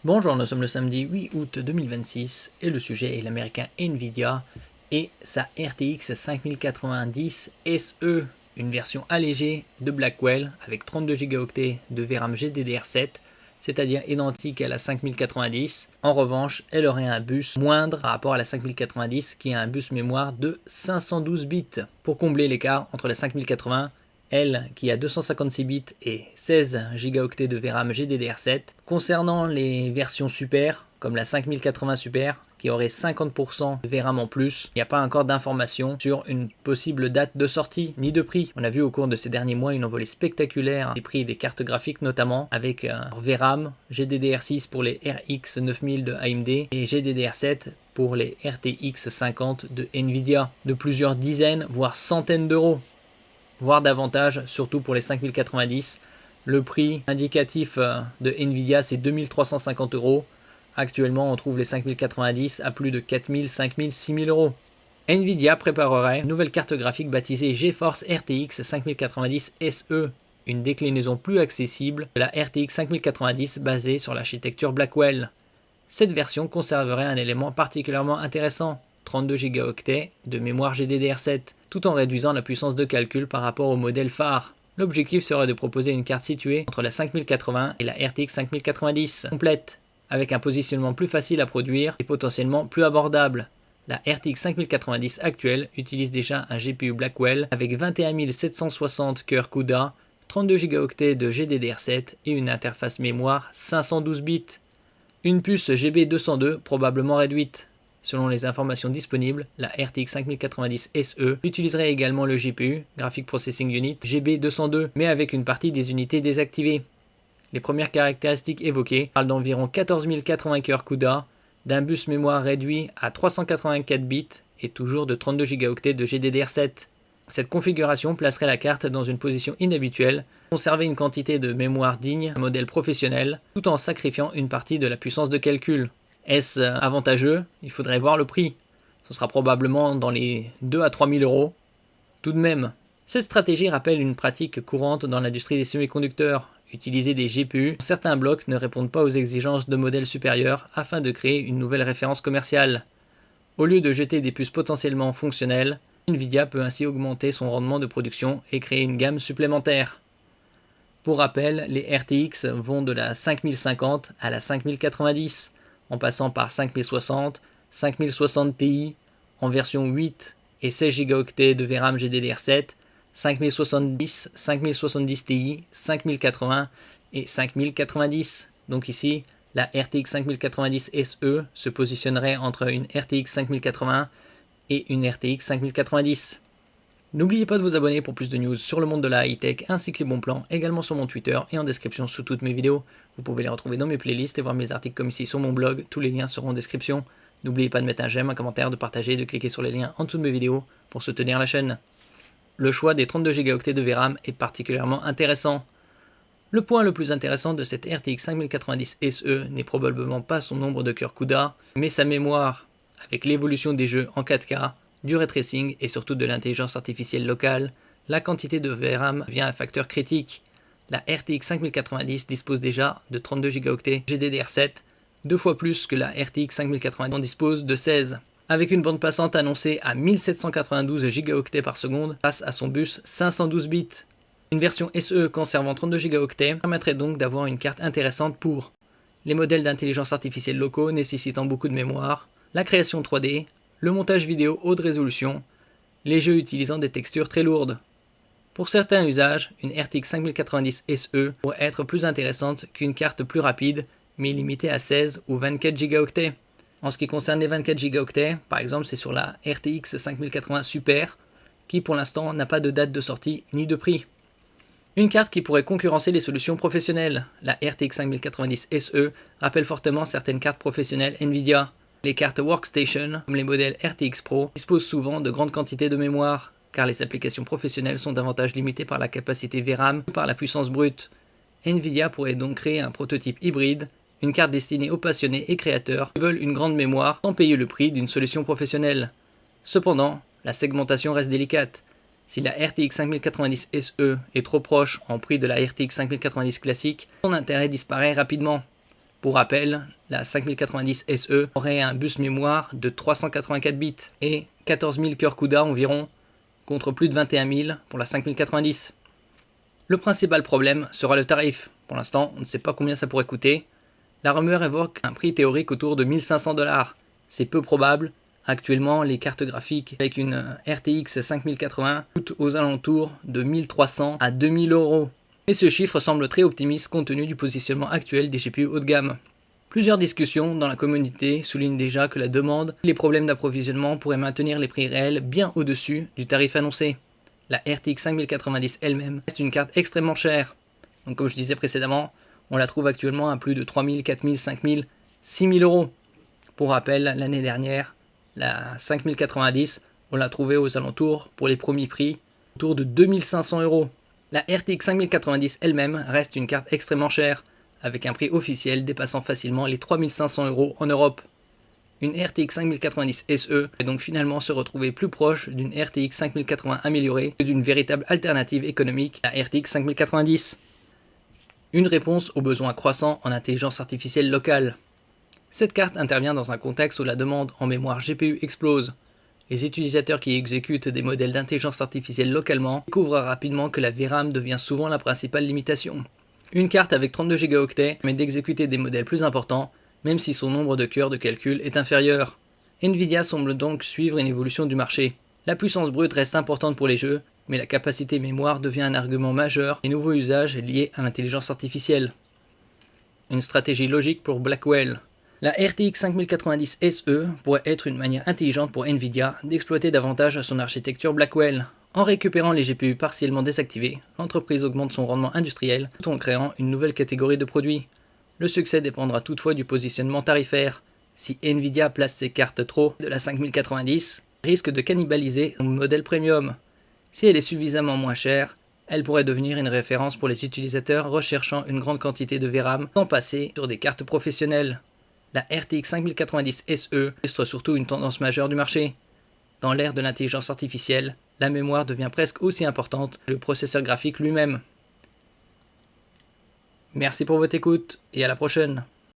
Bonjour, nous sommes le samedi 8 août 2026 et le sujet est l'américain Nvidia et sa RTX 5090 SE, une version allégée de Blackwell avec 32 Go de VRAM GDDR7, c'est-à-dire identique à la 5090. En revanche, elle aurait un bus moindre par rapport à la 5090 qui a un bus mémoire de 512 bits. Pour combler l'écart entre la 5080, elle qui a 256 bits et 16 Go de VRAM GDDR7. Concernant les versions Super, comme la 5080 Super, qui aurait 50% de VRAM en plus, il n'y a pas encore d'informations sur une possible date de sortie, ni de prix. On a vu au cours de ces derniers mois une envolée spectaculaire des prix des cartes graphiques notamment, avec VRAM, GDDR6 pour les RX 9000 de AMD et GDDR7 pour les RTX 50 de Nvidia, de plusieurs dizaines, voire centaines d'euros, voire davantage, surtout pour les 5090. Le prix indicatif de Nvidia, c'est 2350 euros. Actuellement, on trouve les 5090 à plus de 4000, 5000, 6000 euros. Nvidia préparerait une nouvelle carte graphique baptisée GeForce RTX 5090 SE, une déclinaison plus accessible de la RTX 5090 basée sur l'architecture Blackwell. Cette version conserverait un élément particulièrement intéressant, 32 Go de mémoire GDDR7, tout en réduisant la puissance de calcul par rapport au modèle phare. L'objectif serait de proposer une carte située entre la 5080 et la RTX 5090 complète, avec un positionnement plus facile à produire et potentiellement plus abordable. La RTX 5090 actuelle utilise déjà un GPU Blackwell avec 21 760 cœurs CUDA, 32 Go de GDDR7 et une interface mémoire 512 bits. Une puce GB202 probablement réduite. Selon les informations disponibles, la RTX 5090 SE utiliserait également le GPU, Graphic Processing Unit, GB202, mais avec une partie des unités désactivées. Les premières caractéristiques évoquées parlent d'environ 14 080 cœurs CUDA, d'un bus mémoire réduit à 384 bits et toujours de 32 Go de GDDR7. Cette configuration placerait la carte dans une position inhabituelle, conserver une quantité de mémoire digne d'un modèle professionnel, tout en sacrifiant une partie de la puissance de calcul. Est-ce avantageux? Il faudrait voir le prix. Ce sera probablement dans les 2 à 3 000 euros. Tout de même, cette stratégie rappelle une pratique courante dans l'industrie des semi-conducteurs. Utiliser des GPU, certains blocs ne répondent pas aux exigences de modèles supérieurs afin de créer une nouvelle référence commerciale. Au lieu de jeter des puces potentiellement fonctionnelles, Nvidia peut ainsi augmenter son rendement de production et créer une gamme supplémentaire. Pour rappel, les RTX vont de la 5050 à la 5090, en passant par 5060, 5060 Ti en version 8 et 16 Go de VRAM GDDR7, 5070, 5070 Ti, 5080 et 5090. Donc ici, la RTX 5090 SE se positionnerait entre une RTX 5080 et une RTX 5090. N'oubliez pas de vous abonner pour plus de news sur le monde de la high-tech ainsi que les bons plans, également sur mon Twitter et en description sous toutes mes vidéos. Vous pouvez les retrouver dans mes playlists et voir mes articles comme ici sur mon blog, tous les liens seront en description. N'oubliez pas de mettre un j'aime, un commentaire, de partager et de cliquer sur les liens en dessous de mes vidéos pour soutenir la chaîne. Le choix des 32 Go de VRAM est particulièrement intéressant. Le point le plus intéressant de cette RTX 5090 SE n'est probablement pas son nombre de cœurs CUDA, mais sa mémoire, avec l'évolution des jeux en 4K, du ray tracing et surtout de l'intelligence artificielle locale, la quantité de VRAM devient un facteur critique. La RTX 5090 dispose déjà de 32 Go GDDR7, 2 fois plus que la RTX 5080 dispose de 16. Avec une bande passante annoncée à 1792 Go par seconde face à son bus 512 bits. Une version SE conservant 32 Go permettrait donc d'avoir une carte intéressante pour les modèles d'intelligence artificielle locaux nécessitant beaucoup de mémoire, la création 3D, le montage vidéo haute résolution, les jeux utilisant des textures très lourdes. Pour certains usages, une RTX 5090 SE pourrait être plus intéressante qu'une carte plus rapide, mais limitée à 16 ou 24 Go. En ce qui concerne les 24 Go, par exemple, c'est sur la RTX 5080 Super, qui pour l'instant n'a pas de date de sortie ni de prix. Une carte qui pourrait concurrencer les solutions professionnelles. La RTX 5090 SE rappelle fortement certaines cartes professionnelles Nvidia. Les cartes Workstation, comme les modèles RTX Pro, disposent souvent de grandes quantités de mémoire, car les applications professionnelles sont davantage limitées par la capacité VRAM que par la puissance brute. Nvidia pourrait donc créer un prototype hybride, une carte destinée aux passionnés et créateurs qui veulent une grande mémoire sans payer le prix d'une solution professionnelle. Cependant, la segmentation reste délicate. Si la RTX 5090 SE est trop proche en prix de la RTX 5090 classique, son intérêt disparaît rapidement. Pour rappel, la 5090 SE aurait un bus mémoire de 384 bits et 14 000 cœurs CUDA environ, contre plus de 21 000 pour la 5090. Le principal problème sera le tarif. Pour l'instant, on ne sait pas combien ça pourrait coûter. La rumeur évoque un prix théorique autour de 1500 $. C'est peu probable. Actuellement, les cartes graphiques avec une RTX 5080 coûtent aux alentours de 1300 à 2000 €. Et ce chiffre semble très optimiste compte tenu du positionnement actuel des GPU haut de gamme. Plusieurs discussions dans la communauté soulignent déjà que la demande et les problèmes d'approvisionnement pourraient maintenir les prix réels bien au-dessus du tarif annoncé. La RTX 5090 elle-même reste une carte extrêmement chère. Donc comme je disais précédemment, on la trouve actuellement à plus de 3000, 4000, 5000, 6000 €. Pour rappel, l'année dernière, la 5090, on l'a trouvée aux alentours, pour les premiers prix, autour de 2500 €. La RTX 5090 elle-même reste une carte extrêmement chère, avec un prix officiel dépassant facilement les 3500 € en Europe. Une RTX 5090 SE peut donc finalement se retrouver plus proche d'une RTX 5080 améliorée que d'une véritable alternative économique à la RTX 5090. Une réponse aux besoins croissants en intelligence artificielle locale. Cette carte intervient dans un contexte où la demande en mémoire GPU explose. Les utilisateurs qui exécutent des modèles d'intelligence artificielle localement découvrent rapidement que la VRAM devient souvent la principale limitation. Une carte avec 32 Go permet d'exécuter des modèles plus importants, même si son nombre de cœurs de calcul est inférieur. Nvidia semble donc suivre une évolution du marché. La puissance brute reste importante pour les jeux, mais la capacité mémoire devient un argument majeur des nouveaux usages liés à l'intelligence artificielle. Une stratégie logique pour Blackwell. La RTX 5090 SE pourrait être une manière intelligente pour Nvidia d'exploiter davantage son architecture Blackwell. En récupérant les GPU partiellement désactivés, l'entreprise augmente son rendement industriel tout en créant une nouvelle catégorie de produits. Le succès dépendra toutefois du positionnement tarifaire. Si Nvidia place ses cartes trop de la 5090, elle risque de cannibaliser son modèle premium. Si elle est suffisamment moins chère, elle pourrait devenir une référence pour les utilisateurs recherchant une grande quantité de VRAM sans passer sur des cartes professionnelles. La RTX 5090 SE illustre surtout une tendance majeure du marché. Dans l'ère de l'intelligence artificielle, la mémoire devient presque aussi importante que le processeur graphique lui-même. Merci pour votre écoute et à la prochaine.